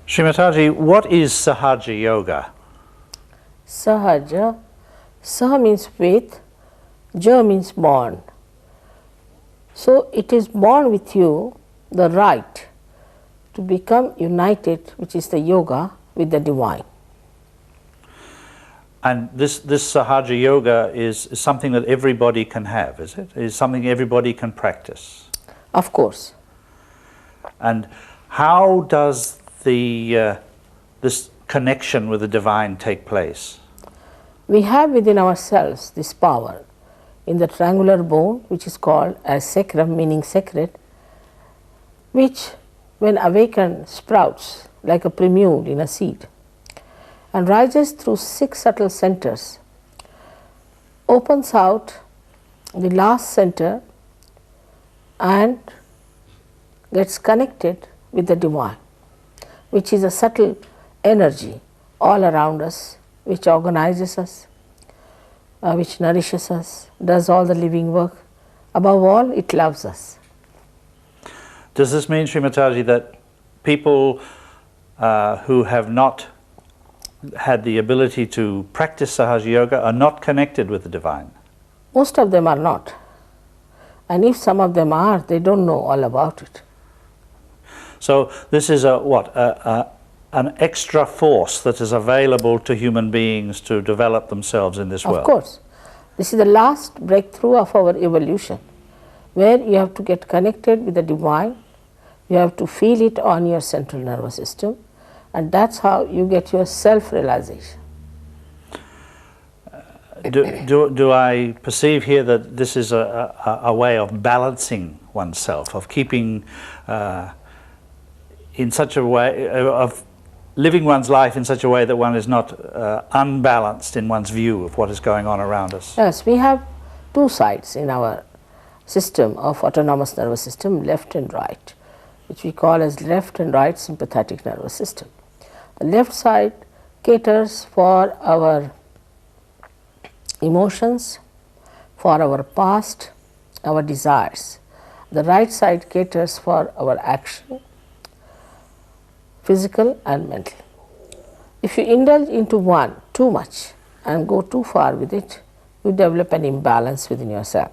Sri Mataji, what is Sahaja Yoga? Sahaja, Saha means with, Ja means born. So it is born with you the right to become united, which is the yoga, with the divine. And this Sahaja Yoga is something that everybody can have, is it? Is something everybody can practice? Of course. And how does this connection with the divine take place? We have within ourselves this power in the triangular bone, which is called as sacrum, meaning sacred, which when awakened sprouts like a prelude in a seed and rises through 6 subtle centers, opens out the last center and gets connected with the divine, which is a subtle energy all around us, which organizes us, which nourishes us, does all the living work. Above all, it loves us. Does this mean, Sri Mataji, that people who have not had the ability to practice Sahaja Yoga are not connected with the divine? Most of them are not. And if some of them are, they don't know all about it. So this is an extra force that is available to human beings to develop themselves in this world. Of course. This is the last breakthrough of our evolution, where you have to get connected with the divine, you have to feel it on your central nervous system, and that's how you get your self-realization. Do I perceive here that this is a way of balancing oneself, of keeping in such a way, of living one's life in such a way that one is not unbalanced in one's view of what is going on around us? Yes, we have 2 sides in our system of autonomous nervous system, left and right, which we call as left and right sympathetic nervous system. The left side caters for our emotions, for our past, our desires. The right side caters for our action, physical and mental. If you indulge into one too much and go too far with it, you develop an imbalance within yourself.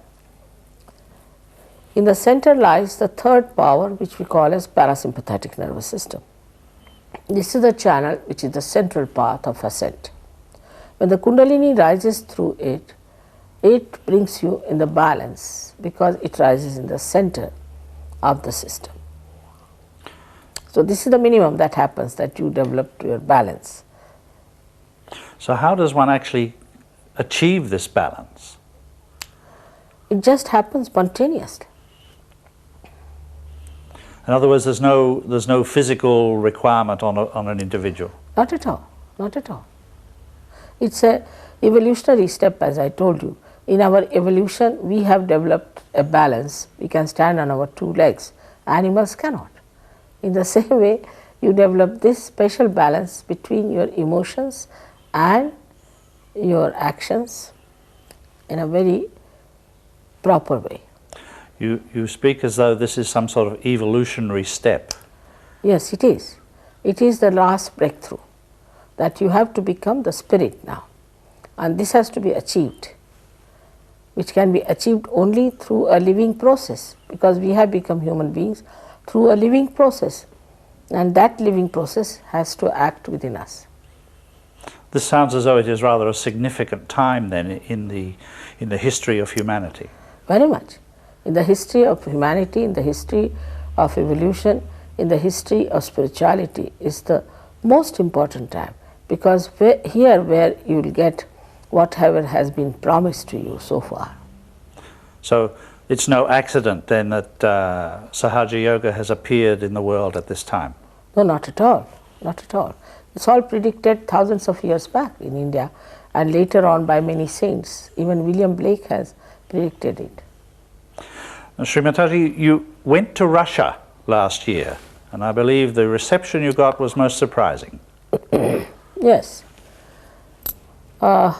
In the center lies the third power, which we call as parasympathetic nervous system. This is the channel which is the central path of ascent. When the Kundalini rises through it, it brings you in the balance because it rises in the center of the system. So this is the minimum that happens, that you develop your balance. So how does one actually achieve this balance? It just happens spontaneously. In other words, there's no physical requirement on an individual? Not at all, not at all. It's a evolutionary step, as I told you. In our evolution, we have developed a balance. We can stand on our 2 legs. Animals cannot. In the same way, you develop this special balance between your emotions and your actions in a very proper way. You speak as though this is some sort of evolutionary step. Yes, it is. It is the last breakthrough, that you have to become the spirit now. And this has to be achieved, which can be achieved only through a living process, because we have become human beings through a living process, and that living process has to act within us. This sounds as though it is rather a significant time then in the history of humanity. Very much. In the history of humanity, in the history of evolution, in the history of spirituality is the most important time, because here where you will get whatever has been promised to you so far. So it's no accident then that Sahaja Yoga has appeared in the world at this time? No, not at all, not at all. It's all predicted thousands of years back in India, and later on by many saints. Even William Blake has predicted it. Now, Sri Mataji, you went to Russia last year, and I believe the reception you got was most surprising. Yes. I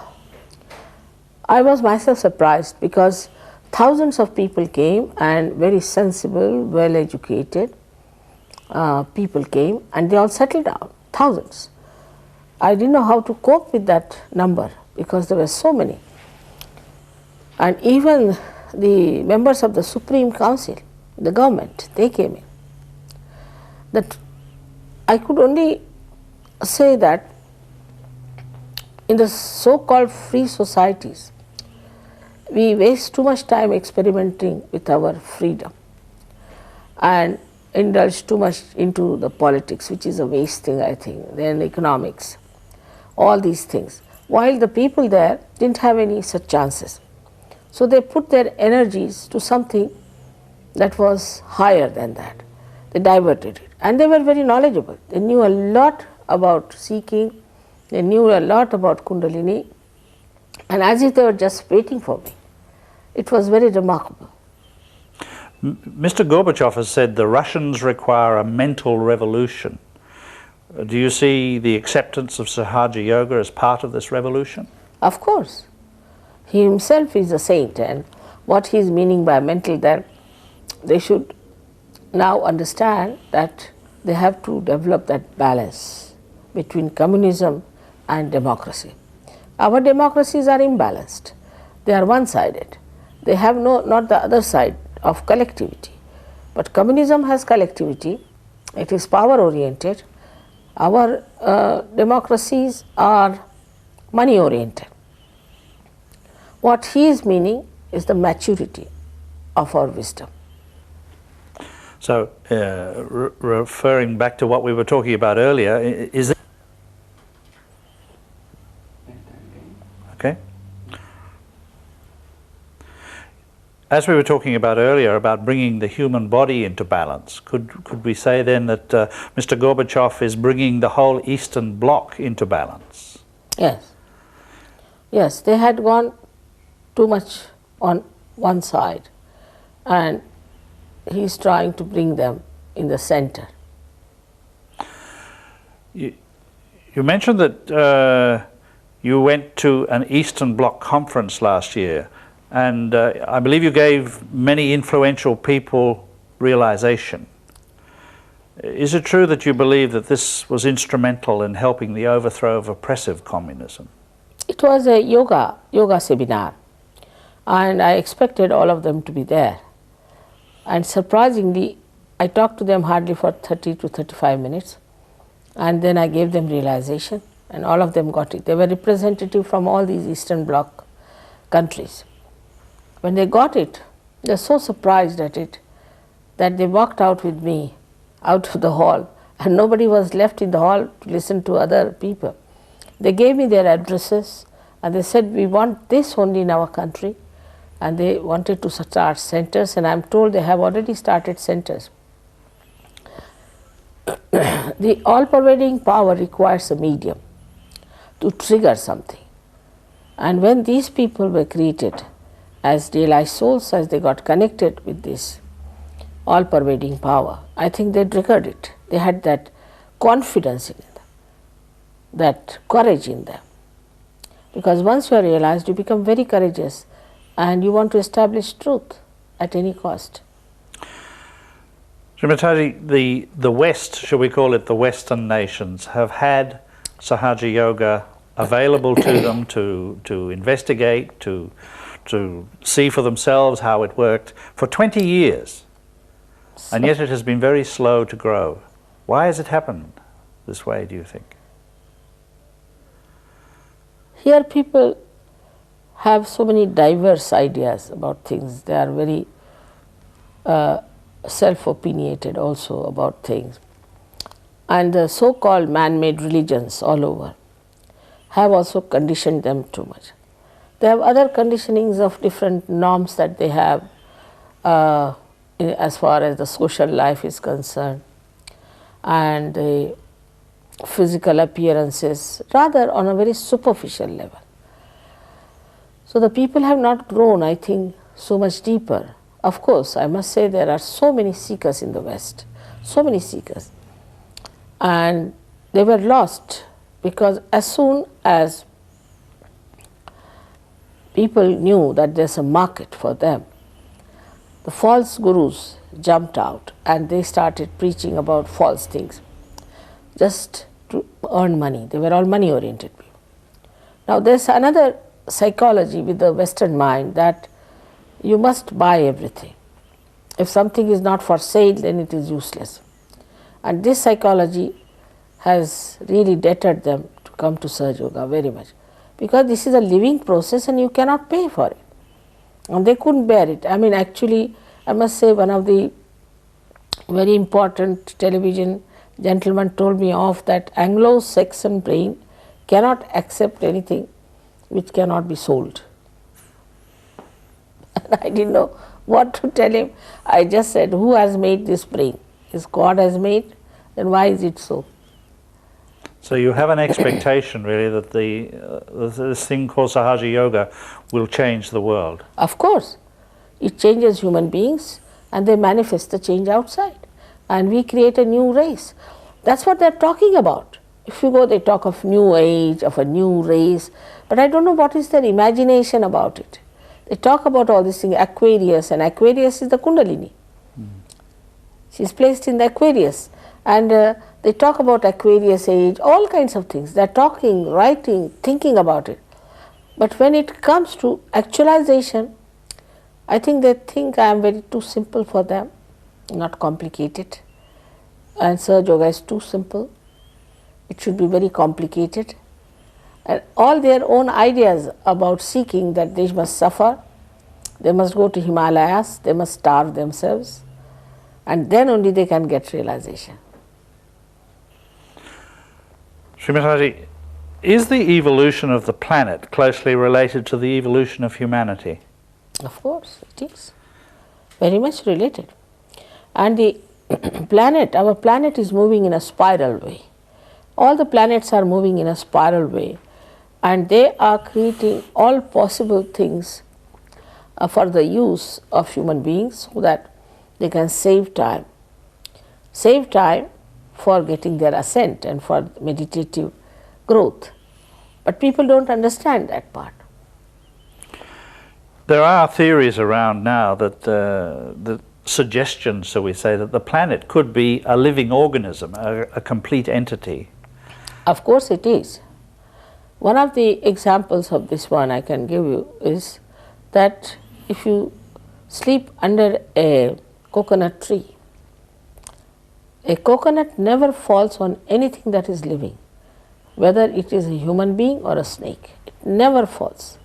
was myself surprised, because thousands of people came, and very sensible, well educated, people came and they all settled down, thousands. I didn't know how to cope with that number because there were so many. And even the members of the Supreme Council, the government, they came in. That I could only say that in the so-called free societies, we waste too much time experimenting with our freedom and indulge too much into the politics, which is a waste thing, I think, then economics, all these things, while the people there didn't have any such chances. So they put their energies to something that was higher than that. They diverted it, and they were very knowledgeable. They knew a lot about seeking, they knew a lot about Kundalini, and as if they were just waiting for me. It was very remarkable. Mr. Gorbachev has said the Russians require a mental revolution. Do you see the acceptance of Sahaja Yoga as part of this revolution? Of course. He himself is a saint, and what he is meaning by mental, that they should now understand that they have to develop that balance between communism and democracy. Our democracies are imbalanced. They are one-sided. They have not the other side of collectivity. But communism has collectivity. It is power-oriented. Our democracies are money-oriented. What he is meaning is the maturity of our wisdom. So, referring back to what we were talking about earlier, is it okay? As we were talking about earlier about bringing the human body into balance, could we say then that Mr. Gorbachev is bringing the whole Eastern Bloc into balance? Yes. Yes, they had gone too much on one side, and he is trying to bring them in the center. You mentioned that you went to an Eastern Bloc conference last year, and I believe you gave many influential people realization. Is it true that you believe that this was instrumental in helping the overthrow of oppressive communism? It was a yoga seminar, and I expected all of them to be there. And surprisingly, I talked to them hardly for 30 to 35 minutes, and then I gave them realization, and all of them got it. They were representative from all these Eastern Bloc countries. When they got it, they were so surprised at it that they walked out with me out of the hall, and nobody was left in the hall to listen to other people. They gave me their addresses, and they said, we want this only in our country. And they wanted to start centers, and I am told they have already started centers. The all-pervading power requires a medium to trigger something. And when these people were created as realized souls, as they got connected with this all-pervading power, I think they triggered it. They had that confidence in them, that courage in them. Because once you are realized, you become very courageous, and you want to establish truth at any cost. Mathaji, the West, shall we call it the Western nations, have had Sahaja Yoga available to them to investigate, to see for themselves how it worked for 20 years. And yet it has been very slow to grow. Why has it happened this way, do you think? Here people have so many diverse ideas about things. They are very self-opinionated also about things. And the so-called man-made religions all over have also conditioned them too much. They have other conditionings of different norms that they have as far as the social life is concerned, and the physical appearances, rather on a very superficial level. So the people have not grown, I think, so much deeper. Of course, I must say there are so many seekers in the West, so many seekers. And they were lost because as soon as people knew that there's a market for them, the false gurus, jumped out and they started preaching about false things just to earn money. They were all money oriented people. Now there's another psychology with the Western mind that you must buy everything. If something is not for sale, then it is useless. And this psychology has really deterred them to come to Sahaja Yoga very much, because this is a living process and you cannot pay for it. And they couldn't bear it. I mean, actually, I must say, one of the very important television gentlemen told me off that Anglo-Saxon brain cannot accept anything which cannot be sold. And I didn't know what to tell him. I just said, who has made this brain? If God has made, then why is it so? So you have an expectation, really, that this thing called Sahaja Yoga will change the world. Of course. It changes human beings and they manifest the change outside. And we create a new race. That's what they're talking about. If you go, they talk of new age, of a new race, but I don't know what is their imagination about it. They talk about all these things, Aquarius, and Aquarius is the Kundalini. She's placed in the Aquarius. And they talk about Aquarius age, all kinds of things. They're talking, writing, thinking about it. But when it comes to actualization, I think they think I am very too simple for them, not complicated. And Sahaja Yoga is too simple. It should be very complicated. And all their own ideas about seeking, that they must suffer, they must go to Himalayas, they must starve themselves, and then only they can get realization. Srimataji, is the evolution of the planet closely related to the evolution of humanity? Of course, it is very much related. And the planet, our planet is moving in a spiral way. All the planets are moving in a spiral way, and they are creating all possible things for the use of human beings so that they can save time for getting their ascent and for meditative growth. But people don't understand that part. There are theories around now that the suggestions, so we say, that the planet could be a living organism, a complete entity. Of course it is. One of the examples of this one I can give you is that if you sleep under a coconut tree, a coconut never falls on anything that is living, whether it is a human being or a snake. It never falls.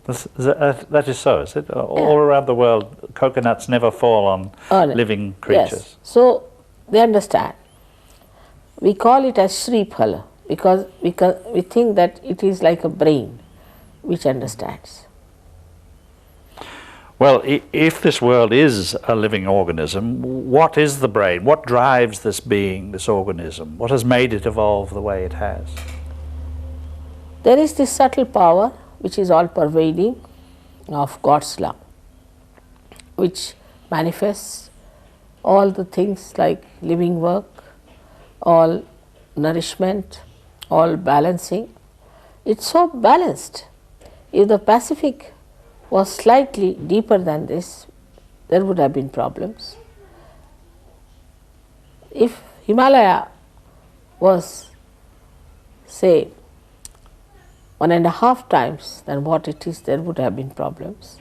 That is so, is it? All around the world, coconuts never fall on living creatures. Yes. So they understand. We call it as Sri Phala because we think that it is like a brain which understands. Well, if this world is a living organism, what is the brain? What drives this being, this organism? What has made it evolve the way it has? There is this subtle power which is all pervading of God's love, which manifests all the things like living work, all nourishment, all balancing. It's so balanced. If the Pacific was slightly deeper than this, there would have been problems. If Himalaya was, say, 1.5 times than what it is, there would have been problems.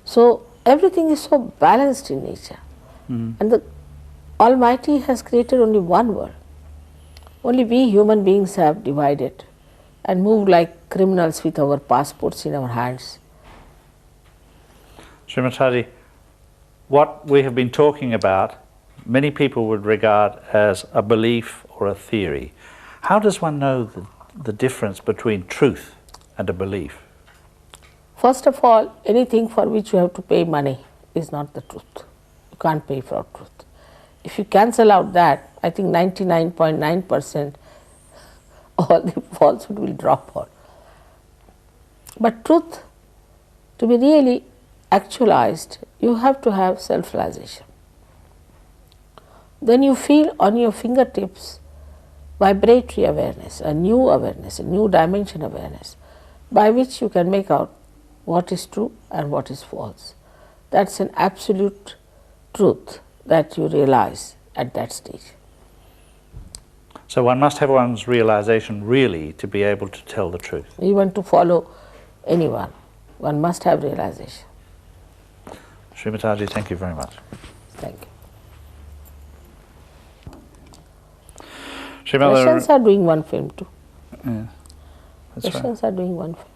So everything is so balanced in nature. And the Almighty has created only one world. Only we human beings have divided and moved like criminals with our passports in our hands. Srimataji, what we have been talking about, many people would regard as a belief or a theory. How does one know the difference between truth and a belief? First of all, anything for which you have to pay money is not the truth. You can't pay for truth. If you cancel out that, I think 99.9% all the falsehood will drop out. But truth, to be really actualized, you have to have self-realization. Then you feel on your fingertips vibratory awareness, a new dimension awareness, by which you can make out what is true and what is false. That's an absolute truth that you realize at that stage. So one must have one's realization really to be able to tell the truth. Even to follow anyone, one must have realization. Sri Mataji, thank you very much. Thank you. Sri Mother, Russians are doing one film too. yeah, that's right. Russians are doing one film.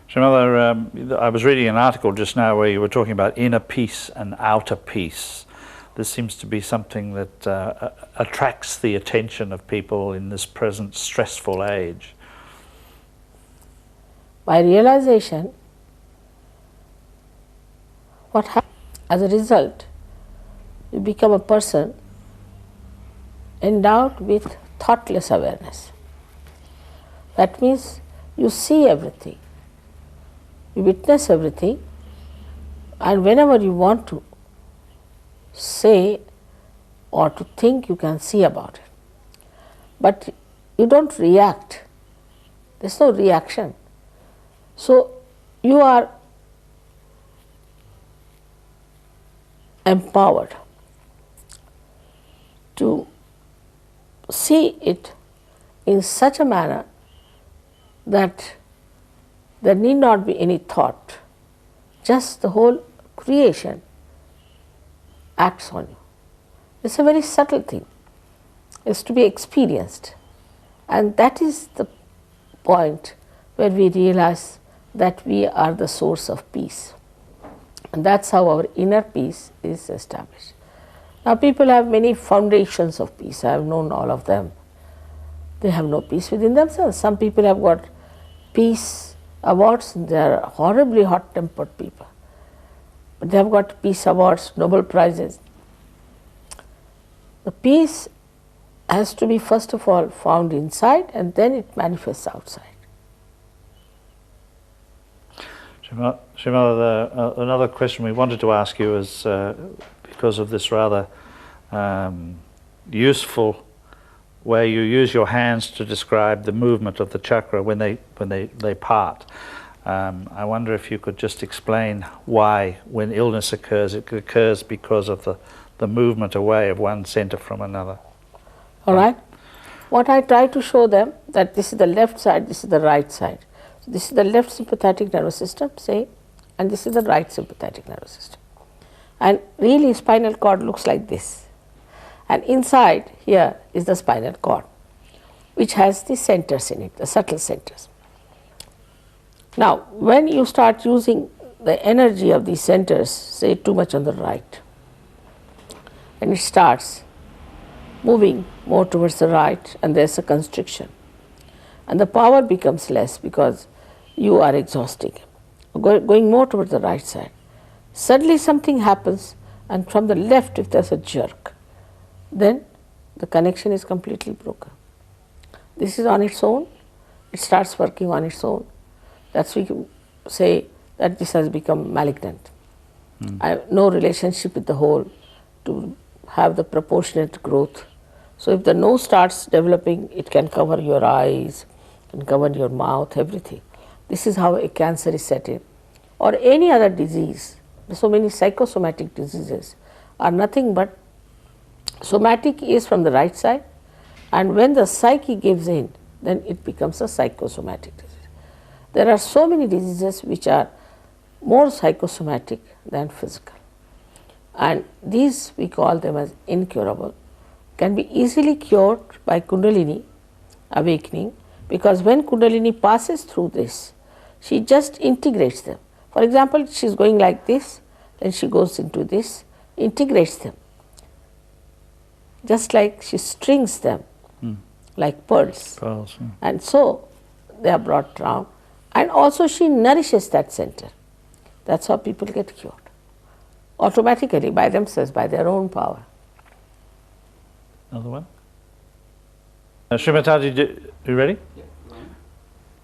Sri Mother, I was reading an article just now where you were talking about inner peace and outer peace. This seems to be something that attracts the attention of people in this present stressful age. By realization, what happens? As a result, you become a person endowed with thoughtless awareness. That means you see everything, you witness everything, and whenever you want to say or to think, you can see about it. But you don't react, there's no reaction. So you are empowered to see it in such a manner that there need not be any thought, just the whole creation acts on you. It's a very subtle thing, it's to be experienced, and that is the point where we realize that we are the source of peace, and that's how our inner peace is established. Now people have many foundations of peace, I have known all of them. They have no peace within themselves. Some people have got peace awards and they are horribly hot-tempered people. But they have got peace awards, Nobel Prizes. The peace has to be first of all found inside and then it manifests outside. Shrimada, another question we wanted to ask you is because of this rather useful way you use your hands to describe the movement of the chakra when they part. I wonder if you could just explain why, when illness occurs, it occurs because of the movement away of one center from another. All right. What I try to show them, that this is the left side, this is the right side. So this is the left sympathetic nervous system, say, and this is the right sympathetic nervous system. And really spinal cord looks like this. And inside here is the spinal cord, which has the centers in it, the subtle centers. Now, when you start using the energy of these centers, say too much on the right, and it starts moving more towards the right, and there's a constriction, and the power becomes less because you are exhausting, going more towards the right side. Suddenly something happens, and from the left, if there's a jerk, then the connection is completely broken. This is on its own, it starts working on its own. That's why we say that this has become malignant. I have no relationship with the whole to have the proportionate growth. So if the nose starts developing, it can cover your eyes, can cover your mouth, everything. This is how a cancer is set in. Or any other disease. So many psychosomatic diseases are nothing but somatic is from the right side, and when the psyche gives in, then it becomes a psychosomatic disease. There are so many diseases which are more psychosomatic than physical, and these we call them as incurable, can be easily cured by Kundalini awakening, because when Kundalini passes through this, she just integrates them. For example, she is going like this, then she goes into this, integrates them, just like she strings them like pearls. And so they are brought down, and also she nourishes that center. That's how people get cured, automatically, by themselves, by their own power. Another one? Sri Mataji, you ready? Yeah.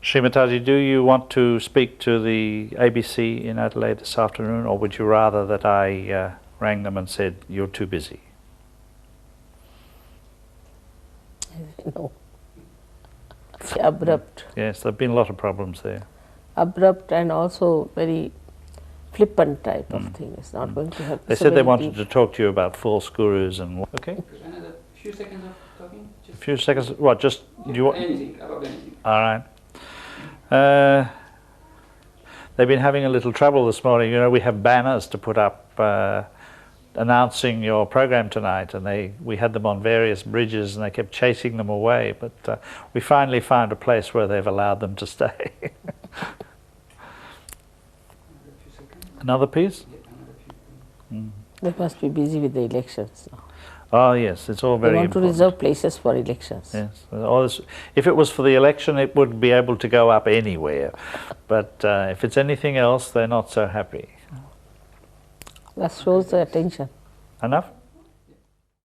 Sri Mataji, do you want to speak to the ABC in Adelaide this afternoon, or would you rather that I rang them and said, you're too busy? No. Abrupt. Yes, there have been a lot of problems there. Abrupt and also very flippant type of thing. It's not going to help. They So said they very wanted deep. to talk to you about false gurus and okay. Another few seconds of talking? A few seconds. What? Just do you want? Anything, about anything. All right. They've been having a little trouble this morning. You know, we have banners to put up announcing your program tonight, and we had them on various bridges, and they kept chasing them away. But we finally found a place where they've allowed them to stay. Another few seconds. Another piece? Yeah, another few. They must be busy with the elections now. Oh yes, it's all They very want important. to reserve places for elections. Yes. If it was for the election, it would be able to go up anywhere. But if it's anything else, they're not so happy. That shows the attention. Enough?